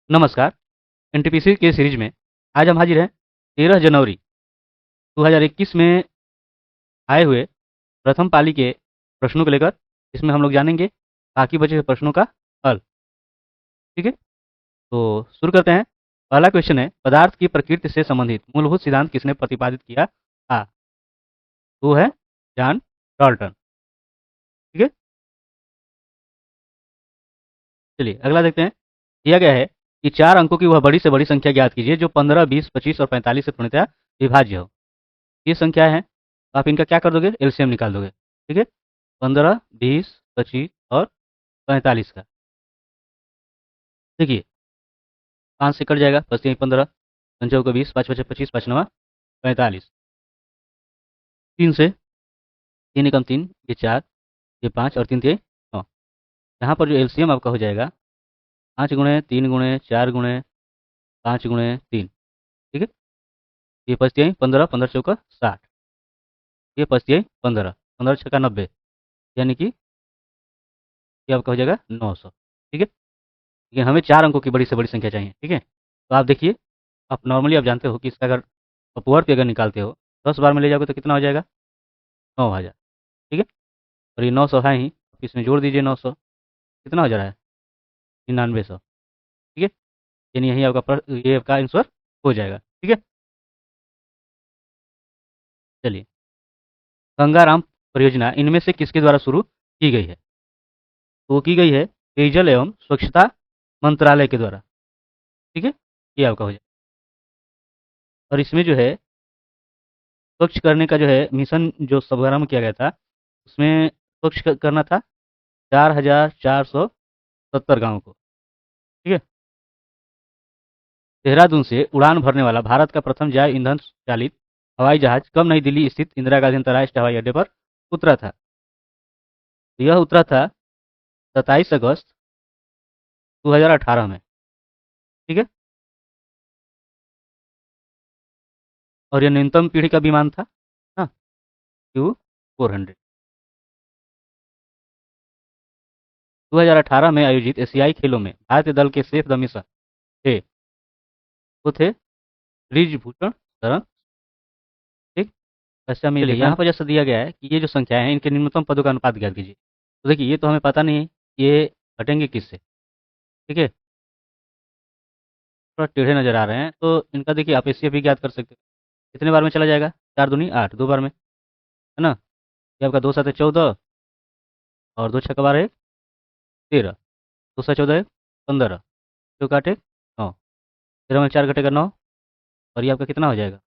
नमस्कार। एनटीपीसी के सीरीज में आज हम हाजिर हैं 13 जनवरी 2021 में आए हुए प्रथम पाली के प्रश्नों को लेकर। इसमें हम लोग जानेंगे बाकी बचे हुए प्रश्नों का हल। ठीक है, तो शुरू करते हैं। पहला क्वेश्चन है, पदार्थ की प्रकृति से संबंधित मूलभूत सिद्धांत किसने प्रतिपादित किया था? वो है जॉन डाल्टन। ठीक है, चलिए अगला देखते हैं। दिया गया है कि 4 अंकों की वह बड़ी से बड़ी संख्या ज्ञात कीजिए जो 15, 20, 25 और 45 से पूर्णतः विभाज्य हो। ये संख्या है, तो आप इनका क्या कर दोगे? एलसीएम निकाल दोगे। ठीक है, 15, 20, 25 और 45 का। देखिए, 5 से कट जाएगा, बचते हैं 15, पंचों को 20, 5 बचे 25, 5 नवा 45। 3 से 3 एकम 3, ये 4, ये 5 और 3 ये 9। यहाँ पर जो एलसीएम आपका हो जाएगा 5 गुणे 3 गुणे 4 गुणे 5 गुणे 3। ठीक है, ये बचती है 15, 15 चौका 60, ये बचती है 15, 15 छक्का 90, यानी कि ये आपका हो जाएगा 900। ठीक है, लेकिन हमें 4 अंकों की बड़ी से बड़ी संख्या चाहिए। ठीक है, तो आप देखिए, आप नॉर्मली आप जानते हो कि इसका अगर अपवर्ड पे अगर निकालते हो 10 बार में ले जाओगे तो कितना हो जाएगा? 9,000। ठीक है, और ये 900 है ही, इसमें जोड़ दीजिए 900, कितना हो जा रहा है? 9900। ठीक है, यानी यही आपका ये आपका आंसर हो जाएगा। ठीक है, चलिए, गंगाराम परियोजना इनमें से किसके द्वारा शुरू की गई है? तो वो की गई है पेयजल एवं स्वच्छता मंत्रालय के द्वारा। ठीक है, ये आपका हो जाएगा। और इसमें जो है स्वच्छ करने का जो है मिशन जो शुभारंभ किया गया था, उसमें स्वच्छ करना था 4,470 गाँव को। ठीक है, देहरादून से उड़ान भरने वाला भारत का प्रथम जैव ईंधन चालित हवाई जहाज कब नई दिल्ली स्थित इंदिरा गांधी अंतर्राष्ट्रीय हवाई अड्डे पर उतरा था? तो यह उतरा था 27 अगस्त 2018 में। ठीक है, और यह न्यूनतम पीढ़ी का विमान था ना, Q400। 2018 में आयोजित एशियाई खेलों में भारतीय दल के सेफ द मिशन थे, वो थे ब्रिजभूषण शरण। ठीक, ऐसे हमें यहाँ पर जैसा दिया गया है कि ये जो संख्या है इनके निम्नतम पदों का अनुपात ज्ञात कीजिए। तो देखिए, ये तो हमें पता नहीं है ये हटेंगे किससे। ठीक है, थोड़ा टेढ़े नजर आ रहे हैं, तो इनका देखिए आप एचसीएफ भी ज्ञात कर सकते हो। कितने बार में चला जाएगा? 4 दूनी 8, 2 बार में, है ना। ये आपका 2 7 14 और 2 छक्का 12 13, 2 7 14 15, 2 काटे 9, 13 में 4 घटेगा 9, और ये आपका कितना हो जाएगा?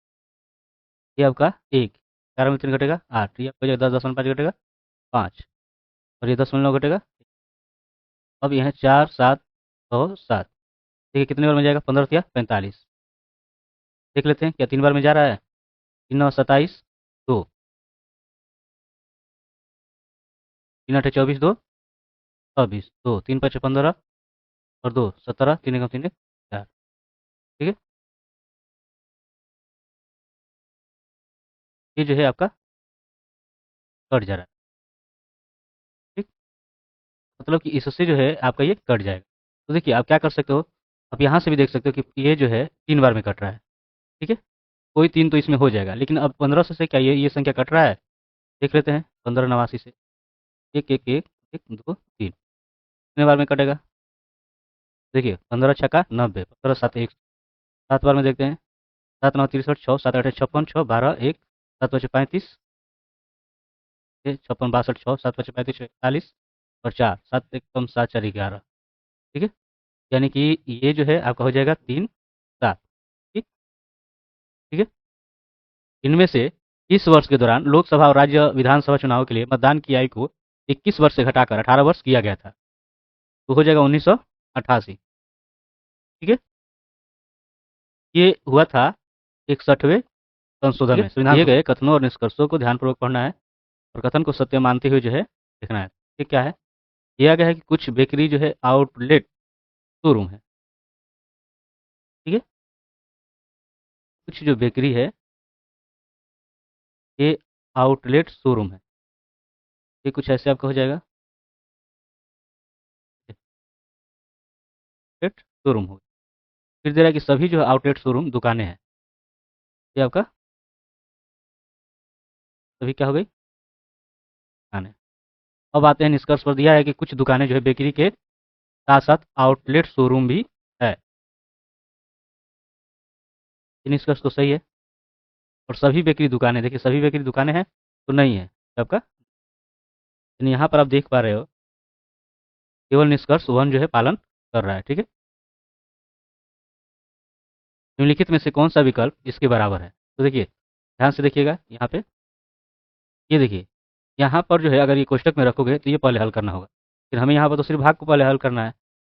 ये आपका 1, 4 में 3 घटेगा 8, ये आपका हो जाएगा 10, 10 में 5 घटेगा 5, और ये 10 में 9 घटेगा। अब ये है 4 7 और 7। देखिए कितने बार में जाएगा? 15 या 45। देख लेते हैं क्या 3 बार में जा रहा है? 3 9 27, 2, 3 8 24, 2 26, 2 3 5 15 और 2 17, 3 एकम 3 4। ठीक है, ये जो है आपका कट जा रहा है। ठीक, मतलब कि इससे जो है आपका ये कट जाएगा। तो देखिए आप क्या कर सकते हो, आप यहाँ से भी देख सकते हो कि ये जो है 3 बार में कट रहा है। ठीक है, कोई 3 तो इसमें हो जाएगा, लेकिन अब 15 से क्या ये संख्या कट रहा है? देख लेते हैं, 15 89 से 1 1 1 1 2 3, कितने बार में कटेगा? देखिए 15 छक्का 90, 15 7 1, 7 बार में देखते हैं। 7 9 63, 6 7 8 56, 6 12 1, 7 5 35, 56 62, 6 7 5 35 41 और 4 7 1 कम 7 4 11। ठीक है, यानी कि ये जो है आपका हो जाएगा 3 7। ठीक, ठीक है, इनमें से इस वर्ष के दौरान लोकसभा और राज्य विधानसभा चुनाव के लिए मतदान की आयु को 21 वर्ष से घटाकर 18 वर्ष किया गया था, तो हो जाएगा 1988। ठीक है, ये हुआ था 61वें संशोधन में। संविधान दिए गए कथनों और निष्कर्षों को ध्यानपूर्वक पढ़ना है और कथन को सत्य मानते हुए जो है लिखना है। ये क्या है? दिया गया है कि कुछ बेकरी जो है आउटलेट शोरूम है। ठीक है, कुछ जो बेकरी है ये आउटलेट शोरूम है। ये कुछ ऐसे आपका हो जाएगा, आउटलेट शोरूम हो। फिर दे रहा है कि सभी जो है आउटलेट शोरूम दुकानें हैं। ये आपका सभी क्या हो गई? दुकानें। अब आते हैं निष्कर्ष पर, दिया है कि कुछ दुकानें जो है बेकरी के साथ साथ आउटलेट शोरूम भी है। ये निष्कर्ष तो सही है। और सभी बेकरी दुकानें, देखिए सभी बेकरी दुकानें हैं तो नहीं है आपका। यानी यहाँ पर आप देख पा रहे हो केवल निष्कर्ष वन जो है पालन कर रहा है। ठीक है, निम्नलिखित में से कौन सा विकल्प इसके बराबर है? तो देखिए ध्यान से देखिएगा यहाँ पे, ये देखिए यहाँ पर जो है अगर ये कोष्टक में रखोगे तो ये पहले हल करना होगा, फिर हमें यहाँ पर तो सिर्फ भाग को पहले हल करना है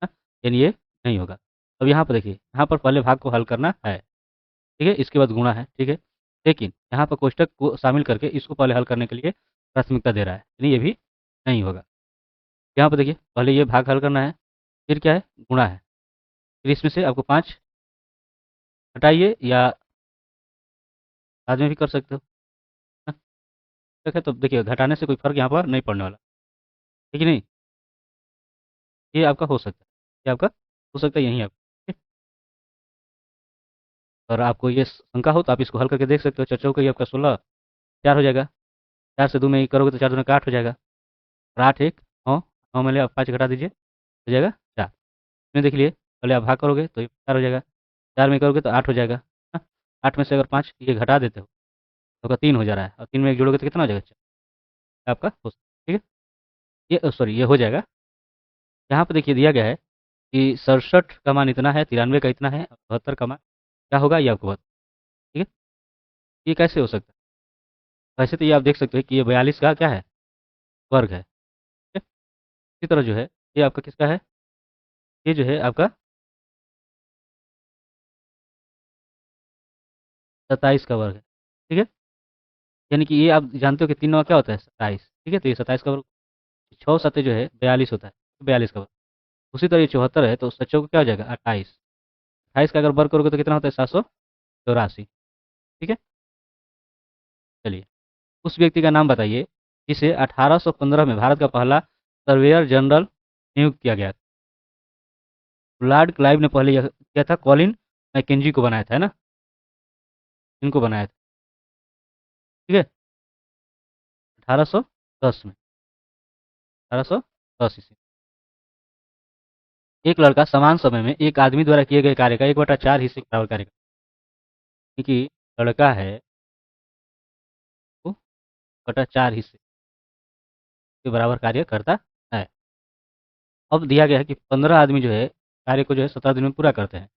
हाँ? यानी ये नहीं होगा। अब यहाँ पर देखिए, यहाँ पर पहले भाग को हल करना है, ठीक है, इसके बाद गुणा है, ठीक है, लेकिन यहाँ पर कोष्टक को शामिल करके इसको पहले हल करने के लिए प्राथमिकता दे रहा है, यानी ये भी नहीं होगा। यहाँ पर देखिए पहले ये भाग हल करना है, फिर क्या है, गुणा है, फिर इसमें से आपको 5 हटाइए या बाद में भी कर सकते हो हाँ? ठीक है, तो देखिए घटाने से कोई फर्क यहाँ पर नहीं पड़ने वाला, ठीक है नहीं, ये आपका हो सकता है, ये आपका हो सकता है यहीं आप, ठीक है? और आपको ये शंका हो तो आप इसको हल करके देख सकते हो। चर्चाओं का ये आपका 16 4 हो जाएगा, 4 से 2 में ये करोगे तो 4 दूनी का 8 हो जाएगा, और 8 1 9, 9 में ले आप 5 घटा दीजिए, हो जाएगा 4। इसमें देख लिए पहले आप भाग करोगे तो ये 4 हो जाएगा, 4 में करोगे तो 8 हो जाएगा हाँ? 8 में से अगर 5 ये घटा देते हो तो आपका 3 हो जा रहा है, और 3 में 1 जोड़ोगे तो कितना हो जाएगा? 4 आपका हो, ठीक है, ये सॉरी ये हो जाएगा। यहाँ पे देखिए दिया गया है कि 67 का मान इतना है, 93 का इतना है, 72 का मान क्या होगा ये आपको बता, ठीक है, ये कैसे हो सकता है? वैसे तो ये आप देख सकते हो कि ये 42 का क्या है, वर्ग है, ठीक है? इसी तरह जो है ये आपका किसका है, ये जो है आपका 27 का वर्ग है, ठीक है, यानी कि ये आप जानते हो कि 3 9 क्या होता है 27, ठीक है, तो ये 27 का वर्ग, 6 7 जो है 42 होता है, 42 का वर्ग। उसी तरह ये 74 है तो सच्चों का क्या हो जाएगा 28, 28 का अगर वर्ग करोगे तो कितना होता है 784, ठीक है। चलिए उस व्यक्ति का नाम बताइए जिसे 1815 में भारत का पहला सर्वेयर जनरल नियुक्त किया गया था। लॉर्ड क्लाइव ने पहले यह किया था, कॉलिन मैकेंजी को बनाया था, है ना, इनको बनाया था, ठीक है, 1810 में, 1810 ईस्वी। एक लड़का समान समय में एक आदमी द्वारा किए गए कार्य का 1/4 हिस्से के बराबर कार्य करता है, क्योंकि लड़का है वो 1/4 हिस्से के बराबर कार्य करता है। अब दिया गया है कि 15 आदमी जो है कार्य को जो है 17 दिन में पूरा करते हैं,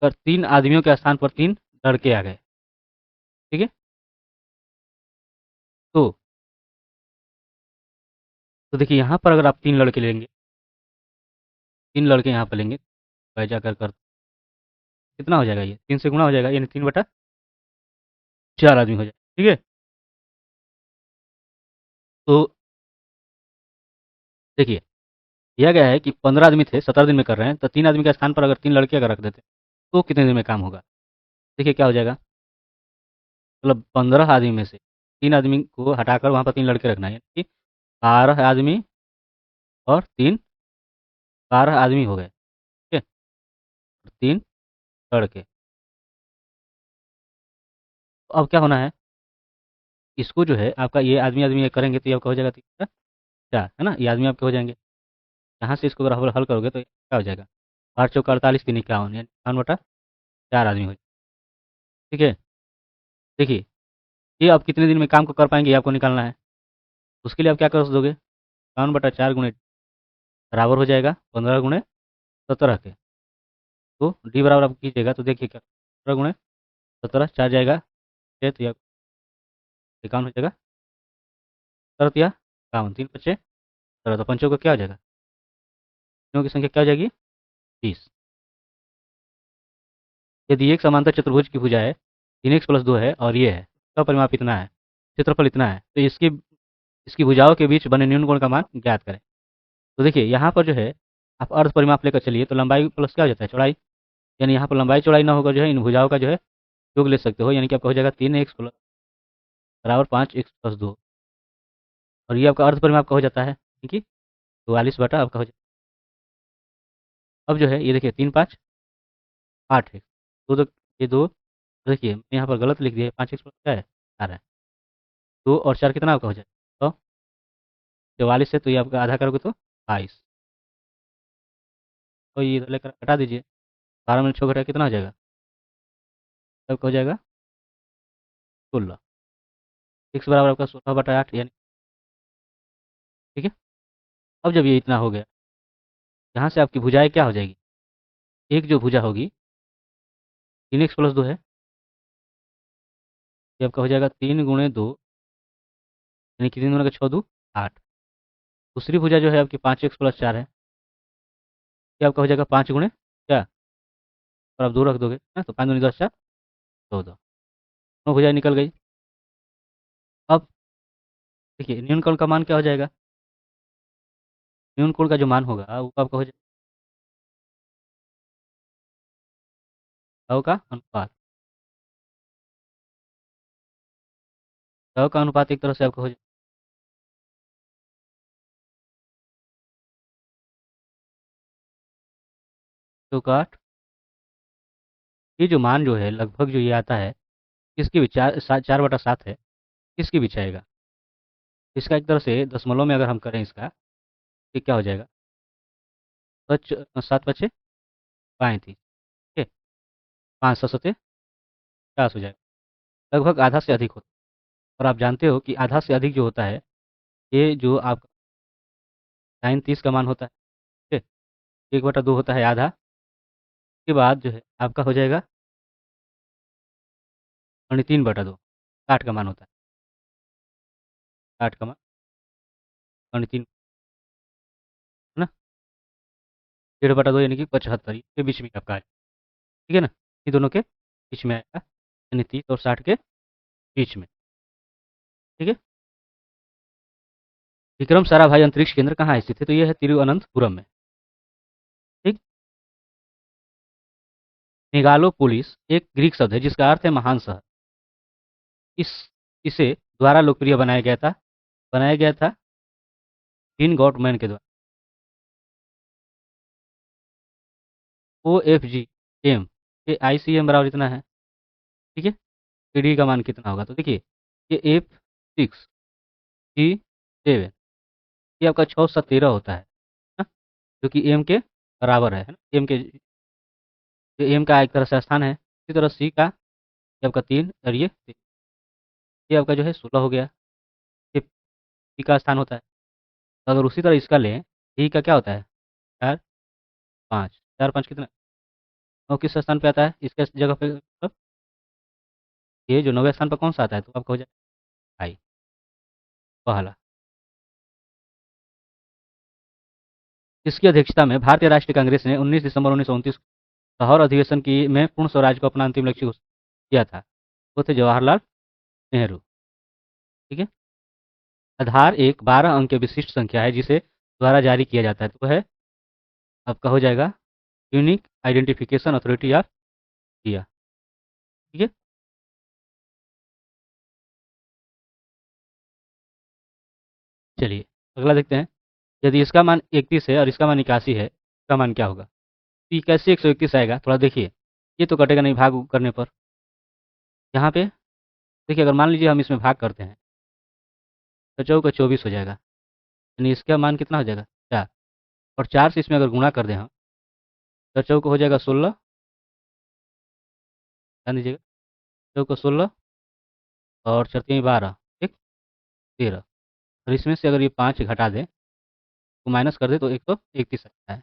पर 3 आदमियों के स्थान पर 3 लड़के आ गए, ठीक है, तो देखिए यहाँ पर अगर आप 3 लड़के लेंगे, 3 लड़के यहाँ पर लेंगे, वैसा कर कितना हो जाएगा, ये 3 से गुणा हो जाएगा, यानी 3/4 आदमी हो जाएगा, ठीक है। तो देखिए दिया गया है कि 15 आदमी थे, 17 दिन में कर रहे हैं, तो 3 आदमी के स्थान पर अगर 3 लड़के अगर रख देते तो कितने दिन में काम होगा? देखिए क्या हो जाएगा, मतलब 15 आदमी में से 3 आदमी को हटाकर वहाँ पर 3 लड़के रखना है, यानी कि 12 आदमी और 3, 12 आदमी हो गए, ठीक है, और 3 लड़के। तो अब क्या होना है, इसको जो है आपका ये आदमी ये करेंगे तो ये आपका हो जाएगा 3/4, है ना, ये आदमी आपके हो जाएंगे। यहाँ से इसको अगर हल हल करोगे तो ये क्या हो जाएगा, 8 चौका 48 3 51, यानी 51/4 आदमी हो जाए, ठीक है। देखिए ये आप कितने दिन में काम को कर पाएंगे ये आपको निकालना है, उसके लिए आप क्या कर दोगे, 51/4 गुणे बराबर हो जाएगा 15 गुणे 17 के, तो डी बराबर आप कीजिएगा तो देखिए क्या 15 गुणे 17 4 जाएगा 6, तो यह 51 हो जाएगा, 17 या 51, 3 बचे 17, तो पंचों का क्या हो जाएगा, तीनों की संख्या क्या हो जाएगी 30। यदि एक समांतर चतुर्भुज की भुजा है 3x+2 है और ये है, इसका परिमाप इतना है, क्षेत्रफल इतना है, तो इसकी इसकी भुजाओं के बीच बने न्यून कोण का मान ज्ञात करें। तो देखिए यहाँ पर जो है आप अर्ध परिमाप लेकर चलिए तो लंबाई प्लस क्या हो जाता है चौड़ाई, यानी यहाँ पर लंबाई चौड़ाई ना होकर जो है इन भुजाओं का जो है योग ले सकते हो, यानी कि आपका हो जाएगा 3x बराबर 5x+2, और ये आपका अर्ध परिमाप का हो जाता है, ठीक है, 44 बटा आपका हो जाता है। अब जो है ये देखिए 3 5 8 एक्स, दो दो, ये दो, देखिए मैं यहाँ पर गलत लिख दिया, 5 एक्स प्लस क्या है, 4 है। 2 और 4 कितना आपका हो जाएगा, तो 44 है, तो ये आपका आधा करोगे तो 22, तो ये इधर लेकर हटा दीजिए, 12 में 6 घटा कितना हो जाएगा, तब हो जाएगा 16, एक्स बराबर आपका 16/8 यानी, ठीक है। अब जब ये इतना हो गया, यहाँ से आपकी भुजाएं क्या हो जाएगी, एक जो भुजा होगी 3x+2 है, ये आपका हो जाएगा 3 × 2, यानी कि 3 दूना का 6 2 8। दूसरी भुजा जो है आपकी 5x+4 है, ये आपका हो जाएगा 5 गुणे क्या, और आप 2 रख दोगे ना, तो 5 दूनी 10 4 14, दोनों भुजाएं निकल गई। अब देखिए न्यूनकोण का मान क्या हो जाएगा, न्यूनकोण का जो मान होगा वो आपका हो जाएगा लव का अनुपात, लव का अनुपात एक तरह से आपका हो जाएगा 2 का 8। ये जो मान जो है लगभग जो ये आता है, किसकी भी 4/7 है, किसकी भी आएगा, इसका एक तरह से दशमलव में अगर हम करें इसका, तो क्या हो जाएगा, 7 × 5 = 35, ठीक है, 5 × 7 = 50 हो जाएगा, लगभग आधा से अधिक होता है। और आप जानते हो कि आधा से अधिक जो होता है, ये जो आपका साइन 30 का मान होता है, ठीक है, 1/2 होता है आधा, उसके बाद जो है आपका हो जाएगा 3/2, 60 का मान होता है, 60 का मान 3 है ना, 1.5/2 यानी कि 75 के बीच में आपका है, ठीक है ना, ये दोनों के बीच में आएगा, यानी 30 और 60 के बीच में, ठीक है। विक्रम साराभाई अंतरिक्ष केंद्र कहाँ स्थित है, तो ये है तिरुवनंतपुरम में, ठीक। मेगालोपोलिस एक ग्रीक शब्द है जिसका अर्थ है महान शहर, इस इसे द्वारा लोकप्रिय बनाया गया था जीन गॉटमैन के द्वारा। OFGM ये ICM बराबर इतना है, ठीक है। डी का मान कितना होगा, तो देखिए ये F6G7, ये आपका 6 × 7 = 13 होता है ना, जो कि एम के बराबर है ना, एम का एक तरह से स्थान है, इसी तरह सी का ये आपका 3 और ये आपका जो है 16 हो गया, ये पी का स्थान होता है। तो अगर उसी तरह इसका लें, डी का क्या होता है, 4 5, 4 5 कितना, 9 किस स्थान पे आता है इसके जगह पे, मतलब ये जो 9वें स्थान पर कौन सा आता है, तो आपका हो जाए आई पहला। इसकी अध्यक्षता में भारतीय राष्ट्रीय कांग्रेस ने 19 दिसंबर 1929 लाहौर अधिवेशन की में पूर्ण स्वराज को अपना अंतिम लक्ष्य घोषित किया था, वो थे जवाहरलाल नेहरू, ठीक है। आधार एक 12 अंक की विशिष्ट संख्या है जिसे द्वारा जारी किया जाता है, तो वह है आपका हो जाएगा unique identification authority of India, ठीक है। चलिए अगला देखते हैं, यदि इसका मान 31 है और इसका मान 81 है, इसका मान क्या होगा, तो ये कैसे 131 आएगा, थोड़ा देखिए, ये तो कटेगा नहीं भाग करने पर, यहाँ पे देखिए अगर मान लीजिए हम इसमें भाग करते हैं, तो 4 × 24 हो जाएगा, यानी इसका मान कितना हो जाएगा 4, और 4 से इसमें अगर गुणा कर दें हम, तो 4 हो जाएगा 16, ध्यान दीजिएगा, 4 × 16 और 4 × 3 = 12, ठीक, 13, और इसमें से अगर ये 5 घटा दें, तो माइनस कर दें, तो 131 आता है।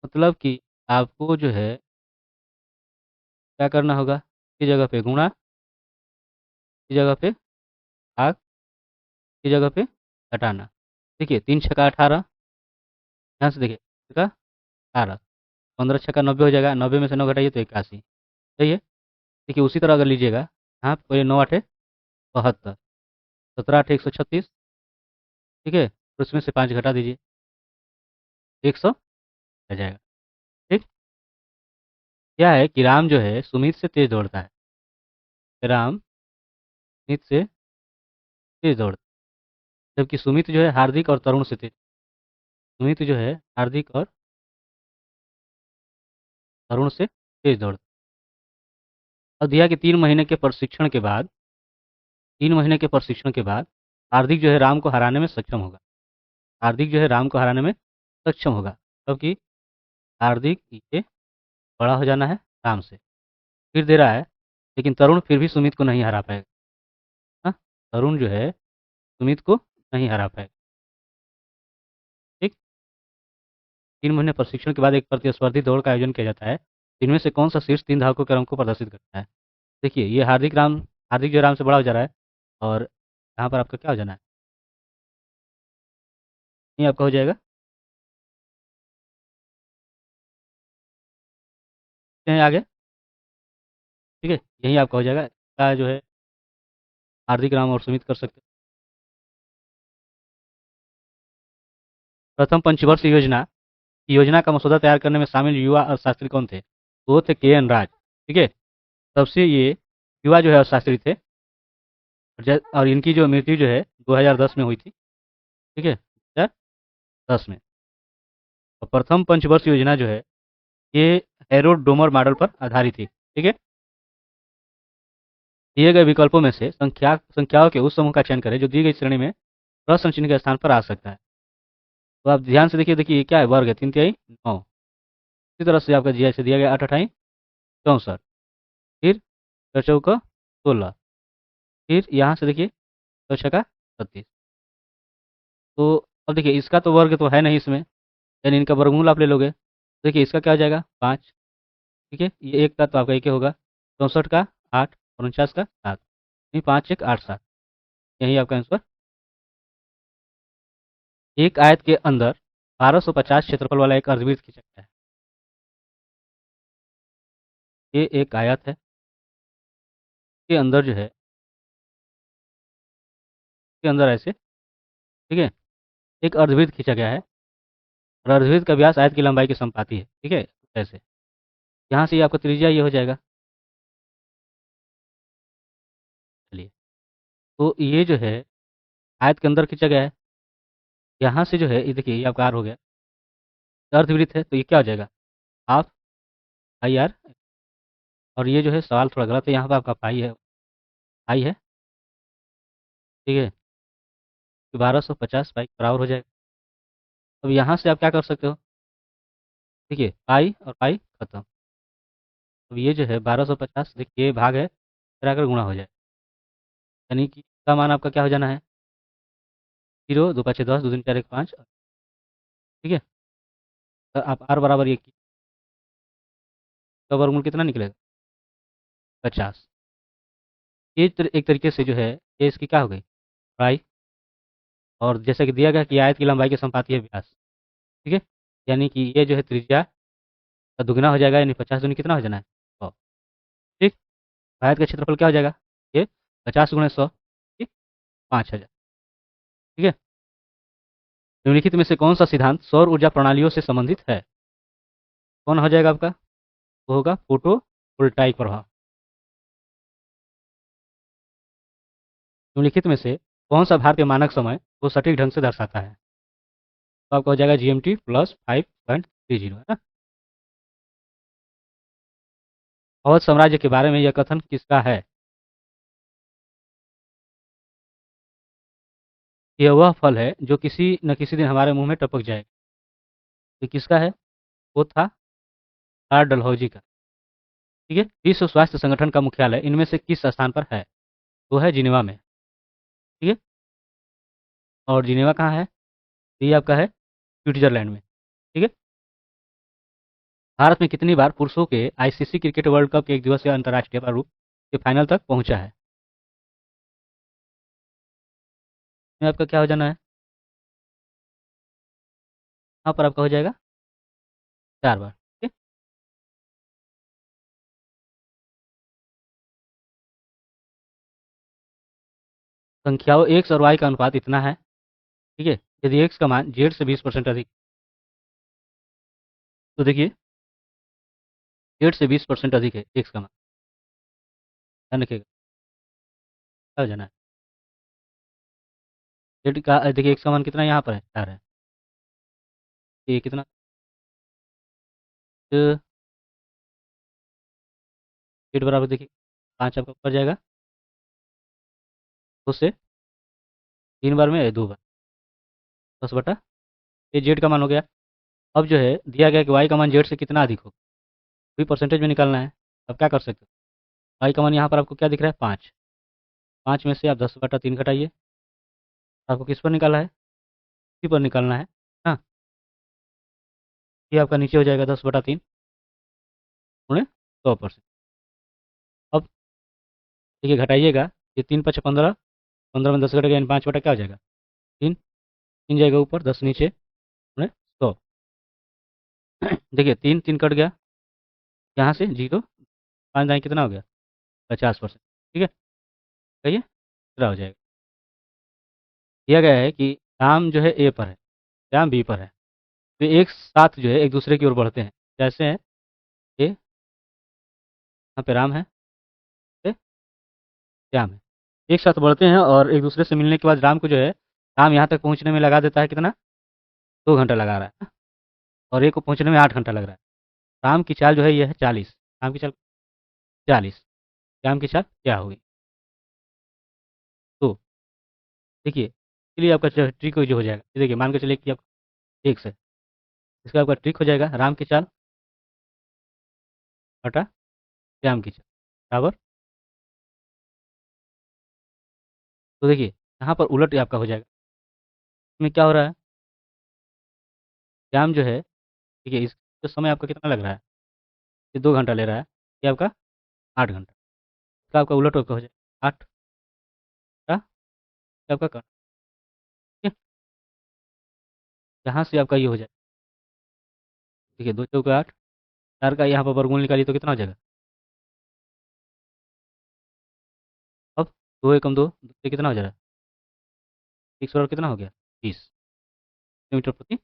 मतलब कि आपको जो है क्या करना होगा, की जगह पे गुणा, की जगह पे भाग, की जगह पे घटाना। देखिए 3 × 6 = 18, ध्यान से देखिए, का 18, 15 × 6 = 90 हो जाएगा, 90 में से 9 घटाइए तो 81, सही है। देखिए उसी तरह अगर लीजिएगा, यहाँ पे 9 × 8 = 72, 17 × 8 = 136, ठीक है, तो उसमें से 5 घटा दीजिए, 100 आ जाएगा, ठीक। क्या है कि राम जो है सुमित से तेज दौड़ता है, राम सुमित से तेज दौड़ता है, जबकि सुमित जो है हार्दिक और तरुण से तेज, सुमित जो है हार्दिक और तरुण से तेज दौड़। और दिया कि 3 महीने के प्रशिक्षण के बाद, 3 महीने के प्रशिक्षण के बाद हार्दिक जो है राम को हराने में सक्षम होगा। हार्दिक जो है राम को हराने में सक्षम होगा, क्योंकि हार्दिक ये बड़ा हो जाना है राम से। फिर दे रहा है, लेकिन तरुण फिर भी सुमित को नहीं हरा पाएगा। हाँ, तरुण जो है सुमित को नहीं हरा पाएगा। ठीक। 3 महीने प्रशिक्षण के बाद एक प्रतिस्पर्धी दौड़ का आयोजन किया जाता है। इनमें से कौन सा शीर्ष 3 धावकों के रंग को प्रदर्शित करता है? देखिए, ये हार्दिक जो राम से बड़ा हो जा रहा है, और यहाँ पर आपका क्या हो जाना है, ये आपका हो जाएगा, यहीं आगे। ठीक है, यही आपका हो जाएगा, क्या जो है हार्दिक राम और सुमित कर सकते हैं। प्रथम पंचवर्षीय योजना का मसौदा तैयार करने में शामिल युवा अर्थशास्त्री कौन थे? तो वो थे के.एन. राज। ठीक है, तब से ये युवा जो है अर्थशास्त्री थे, और इनकी जो मृत्यु जो है 2010 में हुई थी। ठीक है, 2010 में। और प्रथम पंचवर्ष योजना जो है ये हेरोड डोमर मॉडल पर आधारित थी। ठीक है, दिए गए विकल्पों में से संख्याओं के उस समूह का चयन करें जो दी गई श्रेणी में प्रश्न चिन्ह के स्थान पर आ सकता है। तो आप ध्यान से देखिए, ये क्या है, वर्ग है, 3 तिहाई 9। इसी तरह से आपका जीआई से दिया गया 8 अठाई 64, फिर 4 चौका 16, फिर यहाँ से देखिए 2 छक्का 36। तो अब देखिए, इसका तो वर्ग तो है नहीं इसमें, यानी इनका वर्गमूल आप ले लोगे। देखिए, इसका क्या हो जाएगा, 5। ठीक है, ये एक का तो आपका एक ही होगा, 64 का 8 और 49 का 7, नहीं 5 1 8 7, यही आपका आंसर। एक आयत के अंदर 1250 क्षेत्रफल वाला एक अर्धवृत्त खींचा है। ये एक आयत है, के अंदर जो है, के अंदर ऐसे, ठीक है, एक अर्धवृत्त खींचा गया है, और अर्धवृत्त का व्यास आयत की लंबाई के संपाती है। ठीक है, ऐसे यहाँ से ये आपका त्रिज्या ये हो जाएगा। चलिए, तो ये जो है आयत के अंदर खींचा गया है, यहाँ से जो है ये देखिए, ये आपका आर हो गया, अर्धवृत्त है, तो ये क्या हो जाएगा, हाफ आई आर। और ये जो है सवाल थोड़ा गलत है, यहाँ पर आपका पाई है, आई है। ठीक है, तो 1250 पाई के बराबर हो जाएगा। अब यहाँ से आप क्या कर सकते हो, देखिए पाई और पाई खत्म। अब ये जो है 1250, देखिए ये भाग है, फिर आकर गुणा हो जाए, यानी कि इसका मान आपका क्या हो जाना है, 0 2 5 10 2 3 4 1 5। ठीक है, तो आप आर बराबर ये का वर्गमूल कितना निकलेगा, 50। ये एक तरीके से जो है ये इसकी क्या हो गई, पाई। और जैसा कि दिया गया कि आयत की लंबाई के संपाती है व्यास। ठीक है, यानी कि ये जो है त्रिज्या का दुगना हो जाएगा, यानी 50 दूनी कितना हो जाना है, 100। ठीक, आयत का क्षेत्रफल क्या हो जाएगा, ये 50 × 100, ठीक, 5000। ठीक है, निम्नलिखित में से कौन सा सिद्धांत सौर ऊर्जा प्रणालियों से संबंधित है? कौन हो जाएगा आपका, वो होगा फोटो वोल्टाइक प्रभाव। निम्नलिखित में से कौन सा भारतीय मानक समय को सटीक ढंग से दर्शाता है? तो आपका हो जाएगा GMT प्लस 5.30, है ना। अवध साम्राज्य के बारे में यह कथन किसका है? यह वह फल है जो किसी न किसी दिन हमारे मुंह में टपक जाएगा। ये किसका है? वो था लॉर्ड डलहौजी का। ठीक है, विश्व स्वास्थ्य संगठन का मुख्यालय इनमें से किस स्थान पर है? वो है जिनेवा में। ठीक है, और जिनेवा कहाँ है, ये आपका है स्विट्जरलैंड में। ठीक है, भारत में कितनी बार पुरुषों के आईसीसी क्रिकेट वर्ल्ड कप के एक दिवसीय अंतर्राष्ट्रीय प्रारूप के फाइनल तक पहुंचा है? में आपका क्या हो जाना है, यहाँ पर आपका हो जाएगा 4 बार। ठीक है, संख्याओं एक्स और वाई का अनुपात इतना है। ठीक है, यदि एक्स का मान जेड से 20% अधिक, तो देखिए जेड से 20% अधिक है एक्स का मान, ध्यान रखिएगा, क्या हो जाना है, जेड का देखिए एक्स का मान कितना यहाँ पर है, 4 है, ये कितना जेड बराबर देखिए 5 आपका ऊपर जाएगा, उससे 3 बार में 2 बार, 10 बटा, ये जेड का मान हो गया। अब जो है दिया गया कि वाई का मान जेड से कितना अधिक हो, वही परसेंटेज में निकालना है। अब क्या कर सकते हो, वाई का मान यहाँ पर आपको क्या दिख रहा है 5, 5 में से आप 10/3 घटाइए, आपको किस पर निकालना है, इसी पर निकालना है। हाँ, ये आपका नीचे हो जाएगा 10/3 गुणे 100%। अब देखिए घटाइएगा, ये 3×5 = 15, 15 में 10 घटेगा यानी 5 बटा क्या हो जाएगा 3, 3 जाएगा ऊपर, 10 नीचे गुणे 100। देखिए 3 3 कट गया, यहाँ से 0, 5 दाएँ कितना हो गया 50%। ठीक है, कहिए कितना हो जाएगा। दिया गया है कि राम जो है ए पर है, श्याम बी पर है, तो एक साथ जो है एक दूसरे की ओर बढ़ते हैं। कैसे हैं, ए यहाँ पे राम है, पे श्याम है, एक साथ बढ़ते हैं और एक दूसरे से मिलने के बाद राम को जो है, राम यहाँ तक पहुँचने में लगा देता है कितना, 2 घंटा लगा रहा है, और ए को पहुँचने में 8 घंटा लग रहा है। राम की चाल जो है ये है 40, राम की चाल 40, श्याम की चाल क्या होगी। तो देखिए इसलिए आपका जो ट्रिक जो हो जाएगा, ये देखिए मान के चलिए कि आप एक से, इसका आपका ट्रिक हो जाएगा राम की चाल बटा श्याम की चाल बराबर। तो देखिए यहाँ पर उलट आपका हो जाएगा, इसमें क्या हो रहा है, श्याम जो है, देखिए इस जो समय आपका कितना लग रहा है, ये 2 घंटा ले रहा है, ये आपका 8 घंटा, इसका आपका उलट हो जाएगा 8 का, ये आपका का, ठीक है, यहाँ से आपका ये हो जाएगा, देखिए 2×4 = 8, 4 का यहाँ पर वर्गमूल निकालिए तो कितना हो जाएगा, अब 2 × 2 से कितना हो जा रहा है, 100 और कितना हो गया 30 किलोमीटर प्रति।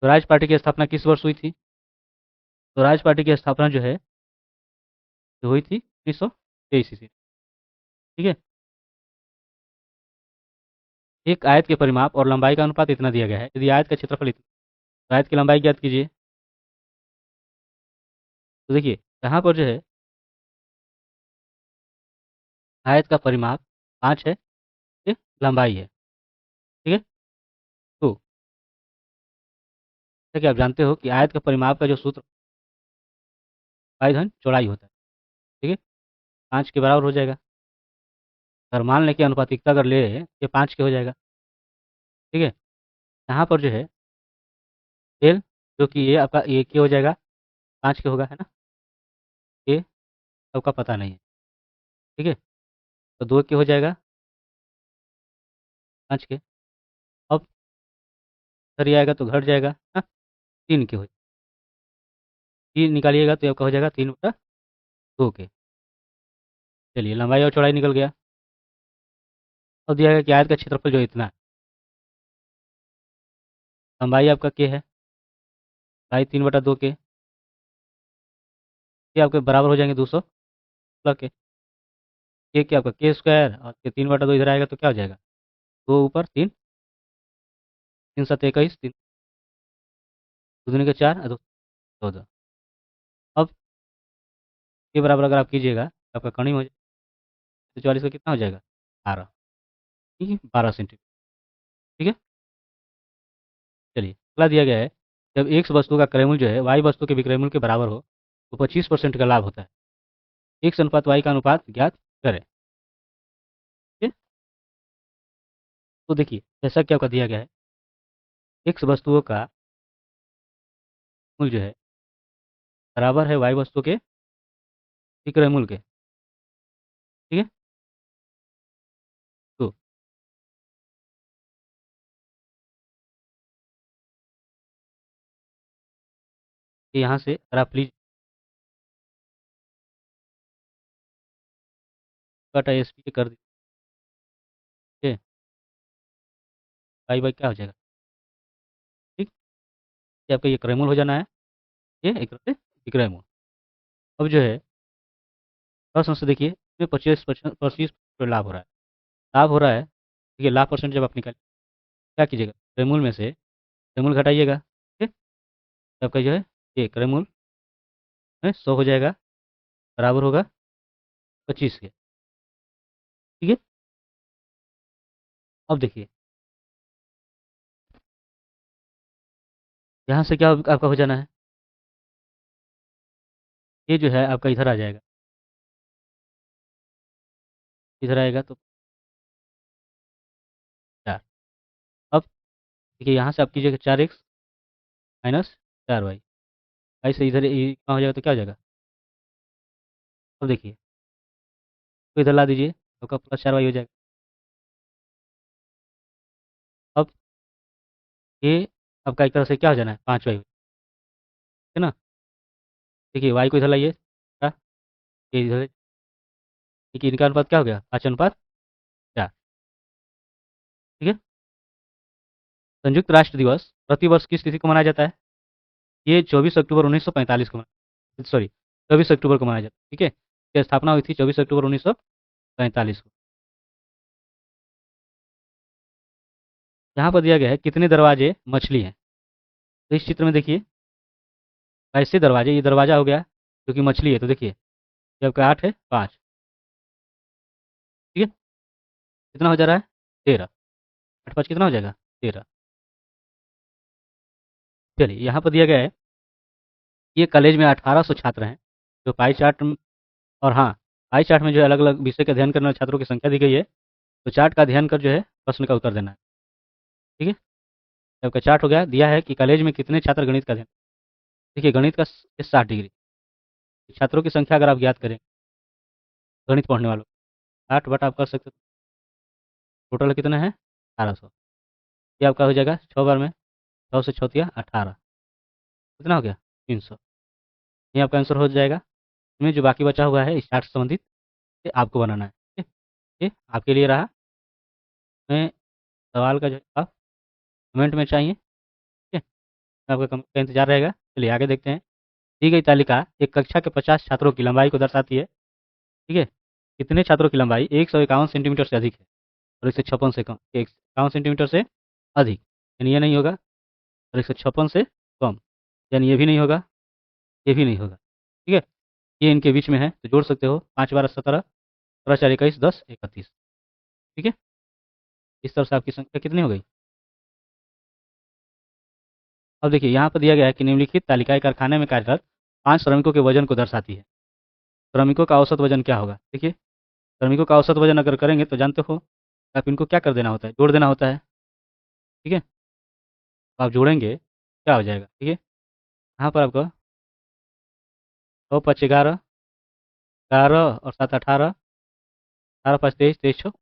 स्वराज पार्टी की स्थापना किस वर्ष हुई थी, स्वराज पार्टी की स्थापना जो है जो हुई थी 1923 ईस्वी। ठीक है, एक आयत के परिमाप और लंबाई का अनुपात इतना दिया गया है, यदि आयत का क्षेत्रफल इतना, तो आयत की लंबाई ज्ञात कीजिए। तो देखिए यहाँ पर जो है आयत का परिमाप 5 है, ये लंबाई है। ठीक है, तो जैसा कि आप जानते हो कि आयत का परिमाप का जो सूत्र पाई धन चौड़ाई होता है। ठीक है, 5 के बराबर हो जाएगा, अगर मान लें कि अनुपातिकता अगर ले ये 5 के हो जाएगा। ठीक है, यहाँ पर जो है एल जो कि ये आपका ए के हो जाएगा, 5 के होगा है ना, ए सबका पता नहीं है। ठीक है, तो 2 के हो जाएगा 5 के, अब इधर ये आएगा तो घट जाएगा, हाँ 3 के हो, 3 निकालिएगा तो आपका हो जाएगा 3/2 के। चलिए लंबाई और चौड़ाई निकल गया। अब दिया गया कि आयत का क्षेत्रफल जो इतना है, लंबाई आपका के है, लंबाई 3/2 के, ये आपके बराबर हो जाएंगे 200 के, के आपका के स्क्वायर और के 3/2 इधर आएगा तो क्या हो जाएगा, 2 ऊपर 3, 3×7 = 21, 3 दूनी के 4 और 2 14। अब के बराबर अगर आप कीजिएगा तो आपका कणी हो जाएगा, तो 44 का कितना हो जाएगा 12, ठीक है 12 सेंटीमीटर। ठीक है, चलिए अगला दिया गया है, जब एक वस्तु का क्रयमूल्य जो है वाई वस्तु के विक्रय मूल्य के बराबर हो तो 25% का लाभ होता है, एक्स अनुपात वाई का अनुपात ज्ञात करें। ठीक है, तो देखिए जैसा कि आपका दिया गया है, एक्स वस्तुओं का मूल्य जो है बराबर है वाई वस्तु के विक्रय मूल्य के। ठीक है, तो यहाँ से अगर आप प्लीज कट एस पी कर दीजिए, वाई बाई क्या हो जाएगा, ठीक, ये आपका ये क्रय मूल्य हो जाना है, ये एक तरह से विक्रय मूल्य। अब जो है प्रश्न से देखिए इसमें 25% लाभ हो रहा है, लाभ हो रहा है, देखिए लाभ परसेंट जब आप निकाल क्या कीजिएगा, क्रय मूल्य में से क्रय मूल्य घटाइएगा, ठीक है, तो आपका जो है ये क्रय मूल्य है 100 हो जाएगा, बराबर होगा 25 के। ठीक है, अब देखिए यहाँ से क्या आपका हो जाना है, ये जो है आपका इधर आ जाएगा, इधर आएगा तो 4। अब देखिए यहाँ से आप कीजिएगा 4x माइनस 4y, ऐसे इधर कहाँ हो जाएगा तो क्या हो जाएगा। अब देखिए तो इधर ला दीजिए, आपका प्लस 4y हो जाएगा। अब ये आपका एक तरह से क्या हो जाना है 5y, है ना। देखिए y को इधर लाइए, क्या ये इधर, देखिए इनका अनुपात क्या हो गया 5:4। ठीक है, संयुक्त राष्ट्र दिवस प्रतिवर्ष किस तिथि को मनाया जाता है। ये 24 अक्टूबर 1945 को सॉरी 24 अक्टूबर को मनाया जाता है। ठीक है, इसकी स्थापना हुई थी 24 अक्टूबर 1945 को। यहाँ पर दिया गया है कितने दरवाजे मछली हैं। तो इस चित्र में देखिए ऐसे दरवाजे, ये दरवाजा हो गया क्योंकि मछली है, तो देखिए ये आपका 8 है 5। ठीक है, कितना हो जा रहा है 13, 8 5 कितना हो जाएगा 13। चलिए यहाँ पर दिया गया है ये कॉलेज में 1800 छात्र हैं, जो पाई चार्ट और हाँ पाई चार्ट में जो है अलग अलग विषय का अध्ययन करने वाले छात्रों की संख्या दी गई है। तो चार्ट का अध्ययन कर जो है प्रश्न का उत्तर देना है। ठीक है, तो आपका चार्ट हो गया, दिया है कि कॉलेज में कितने छात्र गणित का अध्ययन। देखिए गणित का 60 डिग्री, छात्रों की संख्या अगर आप ज्ञात करें गणित पढ़ने वालों 60 बटा आप कर सकते हो, टोटल कितना है 1800। ये आपका हो जाएगा 6 बार में, 100 से 6 × 18 कितना हो गया 300। ये आपका आंसर हो जाएगा। इसमें जो बाकी बचा हुआ है इस चार्ट से संबंधित ये आपको बनाना है। ठीक है, ये आपके लिए रहा। मैं सवाल का जवाब कमेंट में चाहिए। ठीक है, आपका कमेंट का इंतजार रहेगा। चलिए आगे देखते हैं। दी गई तालिका एक कक्षा के 50 छात्रों की लंबाई को दर्शाती है। ठीक है, कितने छात्रों की लंबाई 151 सेंटीमीटर से अधिक है और 156 से कम, 151 सेंटीमीटर से अधिक, यानी ये नहीं होगा, और 156 से कम यानी ये भी नहीं होगा, ये भी नहीं होगा। ठीक है, ये इनके बीच में है तो जोड़ सकते हो 5 12 17, 17 4 21 10 31। ठीक है, इस तरह से आपकी संख्या कितनी हो गई। अब देखिए यहाँ पर दिया गया है कि निम्नलिखित तालिकाएं कारखाने में कार्यरत 5 श्रमिकों के वजन को दर्शाती है। श्रमिकों का औसत वजन क्या होगा। देखिए श्रमिकों का औसत वजन अगर करेंगे तो जानते हो आप इनको क्या कर देना होता है, जोड़ देना होता है। ठीक है, तो आप जोड़ेंगे क्या हो जाएगा। ठीक है, यहाँ पर आपका 9 5 11, 11 और 7 18, 18 5 23, 23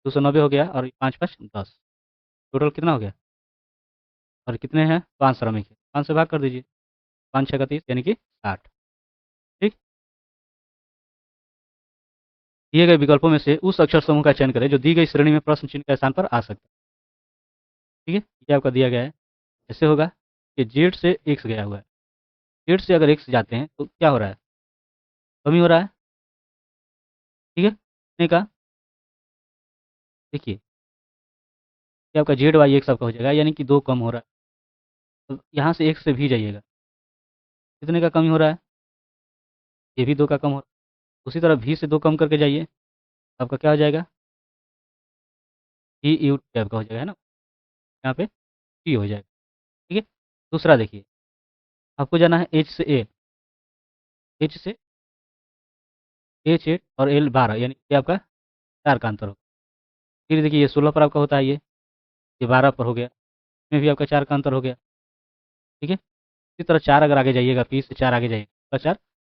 290 हो गया, और 5 5 10, टोटल कितना हो गया। और कितने हैं 5 श्रमिक है, 5 से भाग कर दीजिए, 5 6 30 यानी कि 60। ठीक, दिए गए विकल्पों में से उस अक्षर समूह का चयन करें जो दी गई श्रेणी में प्रश्न चिन्ह के स्थान पर आ सकता है। ठीक है, ये आपका दिया गया है। ऐसे होगा कि जेड से एक्स गया हुआ है, जेड से अगर एक्स जाते हैं तो क्या हो रहा है, कमी हो रहा है। ठीक है, कितने का, देखिए ये आपका जेड वाई एक्स आपका हो जाएगा, यानी कि 2 कम हो रहा है। तो यहाँ से एक्स से भी जाइएगा, कितने का कमी हो रहा है, ये भी 2 का कम हो रहा है। उसी तरह भी से 2 कम करके जाइए, आपका क्या हो जाएगा, ही यू टाइप का हो जाएगा, है ना, यहाँ पे टी हो जाएगा। ठीक है, दूसरा देखिए आपको जाना है एच से ए, एच से एच 8 और एल 12, यानी कि आपका 4 का अंतर होगा। फिर देखिए ये 16 पर आपका होता है, ये 12 पर हो गया, इसमें भी आपका 4 का अंतर हो गया। ठीक है, इसी तरह 4 अगर आगे जाइएगा, 20 से 4 आगे जाइएगा, आपका 4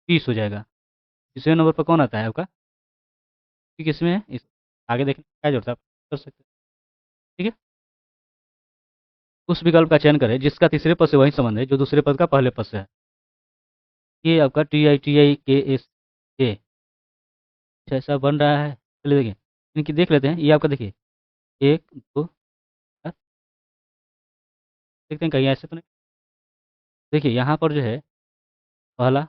30 हो जाएगा। तीसरे नंबर पर कौन आता है आपका, ठीक इसमें है इस, आगे देखने में क्या जोड़ता है आप कर सकते हैं। ठीक है, उस विकल्प का चयन करें जिसका तीसरे पद से वही संबंध है जो दूसरे पद का पहले पद से है। ये आपका TI KS ए ऐसा बन रहा है। चलिए देखिए इनकी देख लेते हैं। ये आपका देखिए 1 2 4, देखते हैं कहीं ऐसे तो नहीं। देखिए यहाँ पर जो है पहला,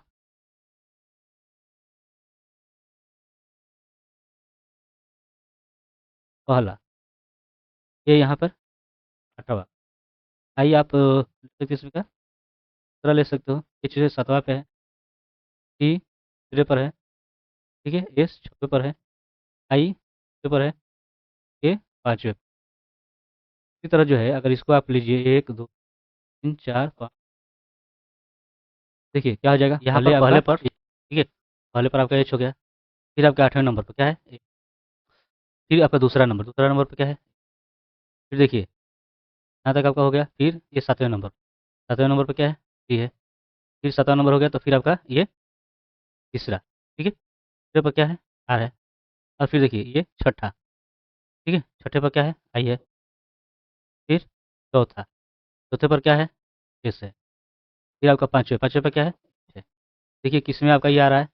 पहला, ये यहाँ पर 8वां। आइए आप देख सकते हैं इसमें का दूसरा ले सकते हो, एच जो है 7वां पे है, टी तीसरे पर है, ठीक है, एस 6वें पर है, आई 6वें पर है, ए 5वें पर। इसी तरह जो है अगर इसको आप लीजिए 1 2 3 4 5, देखिए क्या हो जाएगा, यहाँ पर पहले पर, ठीक है, पहले पर आपका एच हो गया, फिर आपका 8वें नंबर पर क्या है, फिर आपका दूसरा नंबर पर क्या है, फिर देखिए यहाँ तक आपका हो गया, फिर ये 7वें नंबर पर क्या है, टी है, फिर 7वां नंबर हो गया तो फिर आपका ये तीसरा, ठीक है, तीसरे पर क्या है, आर है, और फिर देखिए ये छठा, ठीक है, छठे पर क्या है, आई है, फिर चौथा, चौथे पर क्या है, एस है, फिर आपका पाँचवें पर क्या है, है। देखिए किस में आपका ये आ रहा है,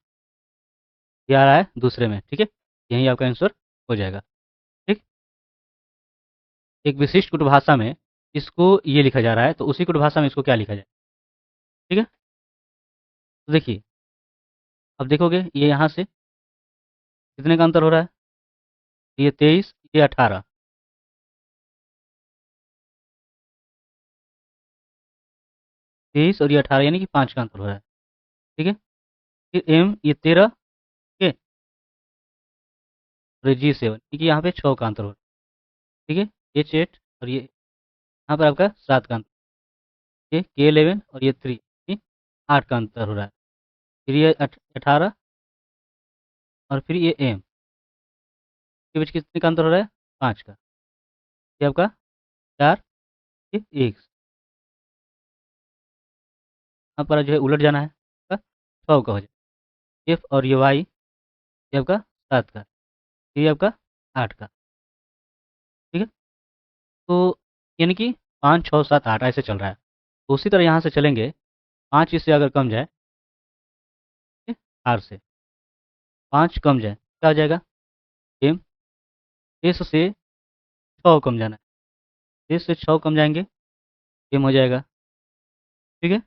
ये आ रहा है दूसरे में, ठीक है, यही आपका आंसर हो जाएगा। ठीक, एक विशिष्ट कुट भाषा में इसको ये लिखा जा रहा है, तो उसी कुट भाषा में इसको क्या लिखा जाए, ठीक है, तो देखिए अब देखोगे ये यहाँ से कितने का अंतर हो रहा है, ये 23, ये 18, 23 और ये 18 यानी कि 5 का अंतर हो रहा है, ठीक है, फिर एम ये 13, ठीक है, और ये G7 क्योंकि यहाँ पे 6 का अंतर हो रहा है, ठीक है, H8 और ये यहाँ पर आपका 7 का अंतर, ये K11 और ये 3, ये 8 का अंतर हो रहा है, फिर ये 18 और फिर ये एम के बीच कितने का अंतर हो रहा है, 5 का, ये आपका 4, ये 1, यहाँ पर जो है उलट जाना है, आपका 6 का हो जाए, एफ और ये वाई ये आपका 7 का, ये आपका 8 का, ठीक है, तो यानी कि 5 6 7 8 ऐसे चल रहा है, तो उसी तरह यहाँ से चलेंगे, 5 इससे अगर कम जाए, ठीक है, आर से 5 कम जाए क्या हो जाएगा, एम, एस से 6 कम जाना है, एस से 6 कम जाएंगे, एम हो जाएगा, ठीक है,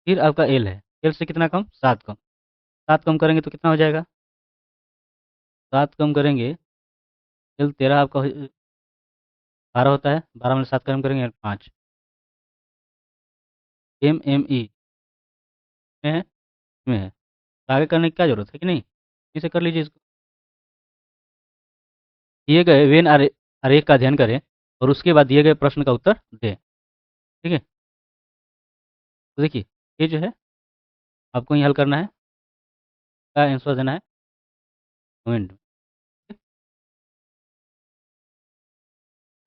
फिर आपका एल है, एल से कितना कम, 7 कम, 7 कम करेंगे तो कितना हो जाएगा, 7 कम करेंगे, एल 13 आपका 12 होता है, 12 में 7 कम करेंगे 5, एम एम ई में है, में है, तो आगे करने की क्या जरूरत है कि नहीं, इसे कर लीजिए इसको, दिए गए वेन आरेख का अध्ययन करें और उसके बाद दिए गए प्रश्न का उत्तर दें, ठीक है, तो देखिए ये जो है आपको ही हल करना है, क्या आंसर देना है, कमेंट में।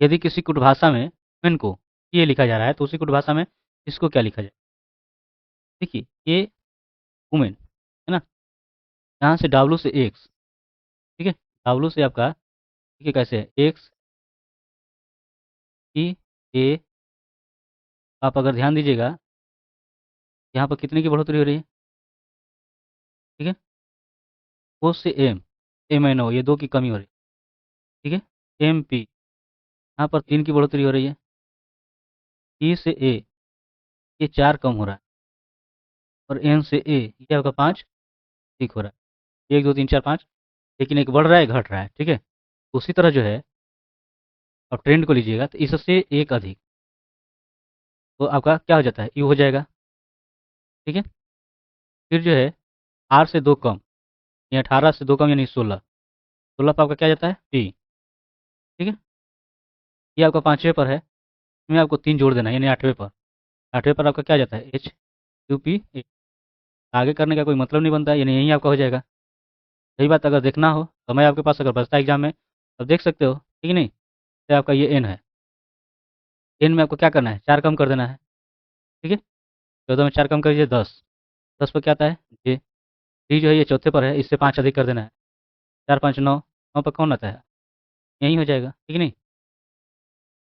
यदि किसी कुटभाषा में वुमेन को ये लिखा जा रहा है तो उसी कुटभाषा में इसको क्या लिखा जाए, देखिए ये वुमेन है ना, यहाँ से डब्लू से एक्स, ठीक है, डब्लू से आपका देखिए कैसे है, एक्स ई ए, आप अगर ध्यान दीजिएगा यहाँ पर कितने की बढ़ोतरी हो रही है, ठीक है, ओ से एम, एम एन ओ ये 2 की कमी हो रही है, ठीक है, एम पी यहाँ पर 3 की बढ़ोतरी हो रही है, ई से ए ये 4 कम हो रहा है, और एन से ए ये आपका 5 ठीक हो रहा है, 1 2 3 4 5, लेकिन एक बढ़ रहा है घट रहा है, ठीक है, उसी तरह जो है अब ट्रेंड को लीजिएगा तो इससे एक अधिक, तो आपका क्या हो जाता है, यू हो जाएगा, ठीक है, फिर जो है आर से 2 कम, ये 18 से 2 कम यानी 16, 16 पर आपका क्या जाता है, टी, ठीक है, ये आपका 5वें पर है, इसमें आपको 3 जोड़ देना है यानी 8वें पर, 8वें पर आपका क्या जाता है, एच यू पी ए, आगे करने का कोई मतलब नहीं बनता है, यानी यही आपका हो जाएगा। यही बात अगर देखना हो समय आपके पास अगर बचता है एग्जाम में तब देख सकते हो, ठीक है नहीं, तो आपका ये एन है, एन में आपको क्या करना है, 4 कम कर देना है, ठीक है, 14 में 4 कम कर दीजिए 10, 10 पर क्या आता है, जे, डी जो है ये चौथे पर है, इससे 5 अधिक कर देना है, 4 5 9, 9 पर कौन आता है, यही हो जाएगा, ठीक है नहीं,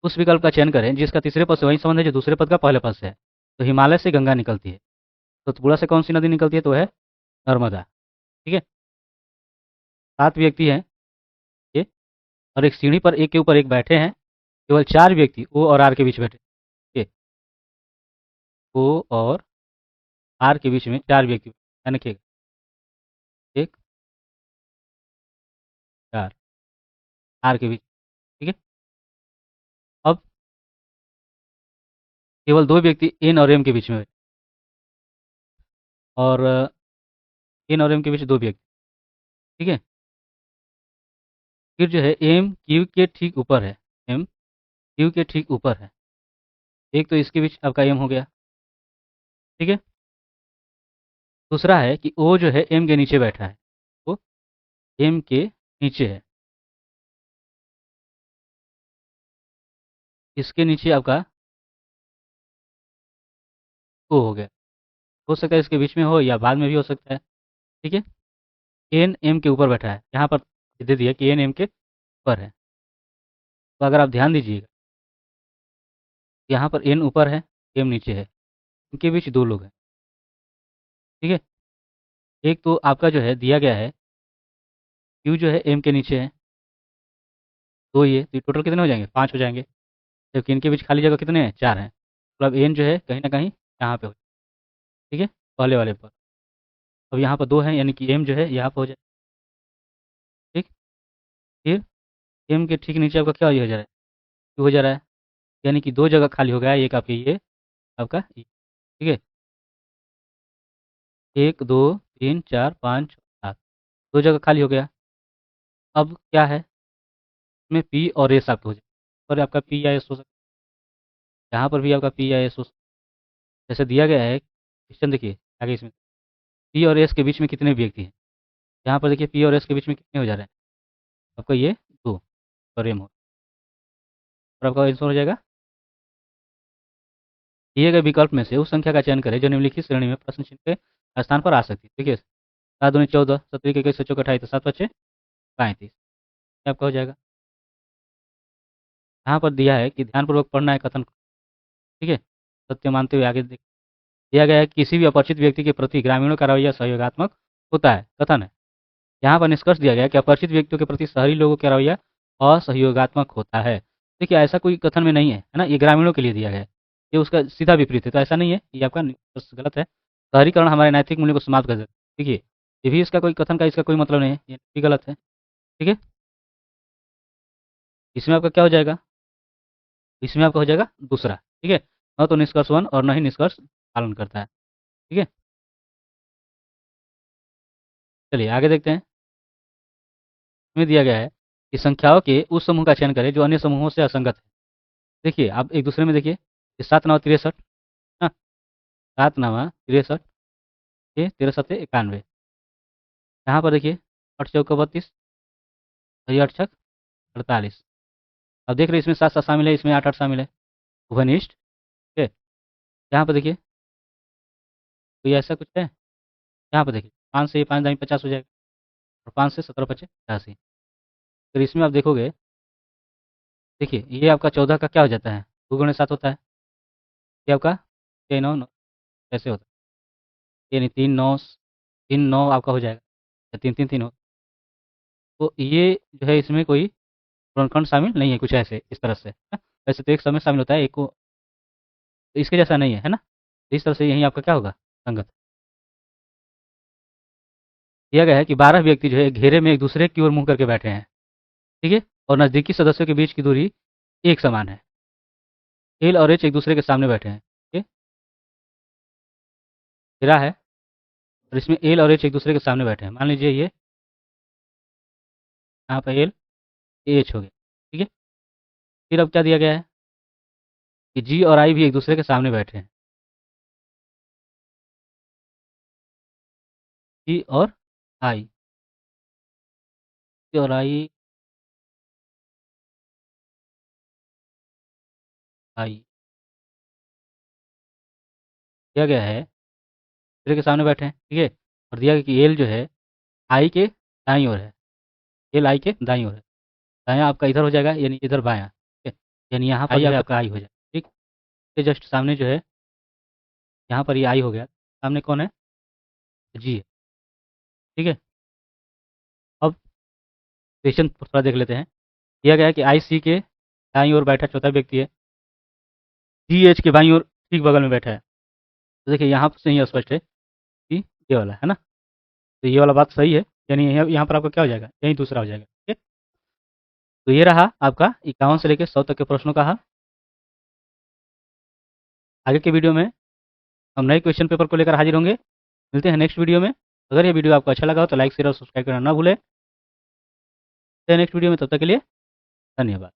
उस विकल्प का चयन करें जिसका तीसरे पद से वही संबंध है जो दूसरे पद का पहले पद से है, तो हिमालय से गंगा निकलती है, तो त्रिपुरा से कौन सी नदी निकलती है, तो है नर्मदा, ठीक है, 7 व्यक्ति हैं ये, और एक सीढ़ी पर एक के ऊपर एक बैठे हैं, केवल 4 व्यक्ति ओ और आर के बीच बैठे, ठीक है, ओ और आर के बीच में 4 व्यक्ति, ध्यान रखिएगा, 1 4 आर के बीच, ठीक है, अब केवल 2 व्यक्ति एन और एम के बीच में बैठे, और एन और एम के बीच 2 व्यक्ति, ठीक है। फिर जो है एम क्यू के ठीक ऊपर है, एम क्यू के ठीक ऊपर है। एक तो इसके बीच आपका एम हो गया, ठीक है। दूसरा है कि ओ जो है एम के नीचे बैठा है, वो एम के नीचे है, इसके नीचे आपका ओ हो गया। हो सकता है इसके बीच में हो या बाद में भी हो सकता है, ठीक है। एन एम के ऊपर बैठा है, यहाँ पर दे दिया कि एन एम के ऊपर है। तो अगर आप ध्यान दीजिएगा, यहाँ पर एन ऊपर है, एम नीचे है, इनके बीच 2 लोग हैं, ठीक है। एक तो आपका जो है दिया गया है क्यू जो है एम के नीचे है, 2 ये, तो ये टोटल कितने हो जाएंगे, 5 हो जाएंगे। जबकि इनके बीच खाली जगह कितने हैं, 4 हैं। मतलब एन जो है कहीं ना कहीं यहाँ पे हो, ठीक है, पहले वाले पर। अब यहाँ पर 2 हैं, यानी कि एम जो है यहाँ पर हो जाए, ठीक। फिर एम के ठीक नीचे आपका क्या हो जा रहा है, क्यू हो जा रहा है, यानी कि 2 जगह खाली हो गया है, एक आपके ये, आपका ये, ठीक है। 1 2 3 4 5 7, 2 जगह खाली हो गया। अब क्या है, इसमें पी और एस आपका हो जाए, और आपका पी या एस हो सकता है, यहाँ पर भी आपका पी या एस हो सकता है। जैसे दिया गया है क्वेश्चन, देखिए आगे इसमें पी और एस के बीच में कितने व्यक्ति हैं। यहाँ पर देखिए पी और एस के बीच में कितने हो जा रहे हैं, आपका ये 2 और एम हो, और आपका आंसर हो जाएगा। दिए गए विकल्प में से उस संख्या का चयन करें जो निम्नलिखित श्रेणी में प्रश्न चिन्ह के स्थान पर आ सकती है। देखिए 7 दूनी 14, 17 के 21 चौक 28, 7 बचे 35, आपका हो जाएगा। यहाँ पर दिया है कि ध्यानपूर्वक पढ़ना है कथन को, ठीक है, सत्य मानते हुए आगे दिया गया है कि किसी भी अपरिचित व्यक्ति के प्रति ग्रामीणों का रवैया सहयोगात्मक होता है, कथन है। यहाँ पर निष्कर्ष दिया गया है कि अपरिचित व्यक्तियों के प्रति शहरी लोगों का रवैया असहयोगात्मक होता है। देखिए ऐसा कोई कथन में नहीं है, है ना, ये ग्रामीणों के लिए दिया गया है, ये उसका सीधा विपरीत है, तो ऐसा नहीं है, ये आपका निष्कर्ष गलत है। शहरीकरण हमारे नैतिक मूल्य को समाप्त कर देता है, देखिए ये भी इसका कोई कथन का इसका कोई मतलब नहीं है, ये भी गलत है, ठीक है। इसमें आपका क्या हो जाएगा, इसमें आपका हो जाएगा दूसरा, ठीक है। न तो निष्कर्ष 1 और न ही निष्कर्ष पालन करता है, ठीक है। चलिए आगे देखते हैं। इसमें दिया गया है कि संख्याओं के उस समूह का चयन करें जो अन्य समूहों से असंगत है। देखिए आप एक दूसरे में देखिए, 7 9 63, हाँ, 7 9 63, ये 13 7 91, यहाँ पर देखिए 8 चौका 32, और 8 छक 48। अब देख रहे हैं इसमें 7 7 शामिल है, इसमें 8 8 शामिल है, उभयनिष्ठ, ठीक है। यहाँ पर देखिए कोई ऐसा कुछ है, यहाँ पर देखिए 5 से ये 5 दाई 50 हो जाएगा, और 5 से 17 पचे 88। फिर इसमें आप देखोगे, देखिए ये आपका 14 का क्या हो जाता है, 2 गुणे 7 होता है, ये आपका 6 9 9 ऐसे होता है, यानी 3 9 आपका हो जाएगा, या 3 3 3 हो। तो ये जो है इसमें कोई पूर्णखंड शामिल नहीं है, कुछ ऐसे इस तरह से, है? वैसे तो एक समय शामिल होता है, एक को, तो इसके जैसा नहीं है ना। तो इस तरह से यहीं आपका क्या होगा, संगत। दिया गया है कि 12 व्यक्ति जो है घेरे में एक दूसरे की ओर मुंह करके बैठे हैं, ठीक है, और नज़दीकी सदस्यों के बीच की दूरी एक समान है। एल और एच एक दूसरे के सामने बैठे हैं, ठीक है, घेरा है, और इसमें एल और एच एक दूसरे के सामने बैठे हैं। मान लीजिए ये यहाँ पर एल एच हो गया, ठीक है। फिर अब क्या दिया गया है कि जी और आई भी एक दूसरे के सामने बैठे हैं, जी और आई, जी और आई दिया गया है, दूसरे के सामने बैठे हैं, ठीक है। और दिया गया कि एल जो है आई के दाईं ओर है, एल आई के दाईं ओर है, दायां आपका इधर हो जाएगा, यानी इधर बायां, ठीक है, यानी यहाँ पर जो है आपका आई हो जाएगा, ठीक। इसके जस्ट सामने जो है, यहाँ पर ये आई हो गया, सामने कौन है, जी है, ठीक है। अब क्वेश्चन थोड़ा देख लेते हैं। दिया गया है कि आई सी के दाईं ओर बैठा चौथा व्यक्ति है, जी एच के बाईं ओर ठीक बगल में बैठा है। तो देखिए यहाँ से ही स्पष्ट है कि ये वाला है ना, तो ये वाला बात सही है, यानी यहाँ पर आपका क्या हो जाएगा, यही दूसरा हो जाएगा, ठीक है। तो ये रहा आपका 51 से लेकर 100 तक के प्रश्नों का हल। आगे के वीडियो में हम नए क्वेश्चन पेपर को लेकर हाजिर होंगे। मिलते हैं नेक्स्ट वीडियो में। अगर ये वीडियो आपको अच्छा लगा हो तो लाइक शेयर और सब्सक्राइब करना ना भूलें। मिलते हैं नेक्स्ट वीडियो में, तब तक के लिए धन्यवाद।